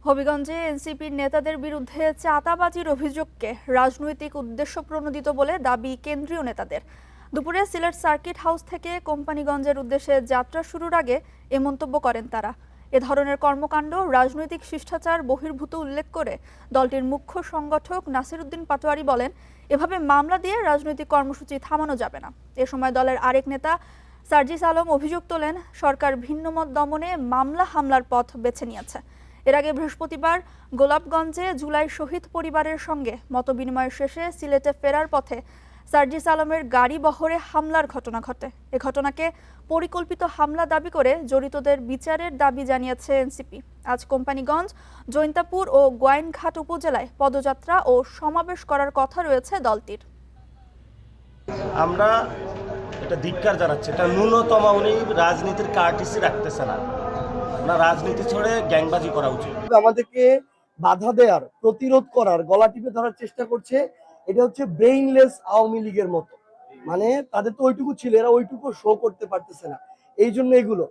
হবিগঞ্জে এনসিপির নেতাদের বিরুদ্ধে চাঁদাবাজির অভিযোগকে রাজনৈতিক উদ্দেশ্যপ্রণোদিত বলে দাবি কেন্দ্রীয় নেতাদের। দুপুরে সিলেট সার্কিট হাউস থেকে কোম্পানিগঞ্জের উদ্দেশ্যে যাত্রা শুরুর আগে এ মন্তব্য করেন তারা। এ ধরনের কর্মকাণ্ড রাজনৈতিক শিষ্টাচার বহির্ভূত উল্লেখ করে দলটির মুখ্য সংগঠক নাসির উদ্দিন পাটোয়ারি বলেন, এভাবে মামলা দিয়ে রাজনৈতিক কর্মসূচি থামানো যাবে না। এ সময় দলের আরেক নেতা সার্জিস আলম অভিযোগ তোলেন, সরকার ভিন্নমত দমনে মামলা হামলার পথ বেছে নিয়েছে। এর আগে বৃহস্পতিবার গোলাপগঞ্জে জুলাই শহীদ পরিবারের সঙ্গে মতবিনিময় শেষে সিলেটে ফেরার পথে সার্জিস আলমের গাড়ি বহরে হামলার ঘটনা ঘটে। এ ঘটনাকে পরিকল্পিত হামলা দাবি করে জড়িতদের বিচারের দাবি জানিয়েছে এনসিপি। আজ কোম্পানিগঞ্জ, জৈন্তাপুর ও গোয়াইনঘাট উপজেলায় পদযাত্রা ও সমাবেশ করার কথা রয়েছে দলটির। আমরা এটা ধিক্কার জানাচ্ছি। এটা ন্যূনতম উনি রাজনীতির কার্টিসি রাখতেছে না। না, রাজনীতি ছেড়ে গ্যাংবাজি করা উচিত। আমাদেরকে বাধা দেওয়ার, প্রতিরোধ করার, গলা টিপে ধরার চেষ্টা করছে। এটা হচ্ছে ব্রেইনলেস আওয়ামী লীগের মতো। মানে তাদের তো ওইটুকু ছিল, এরা ওইটুকু শো করতে পারতেছে না। এই জন্য এগুলো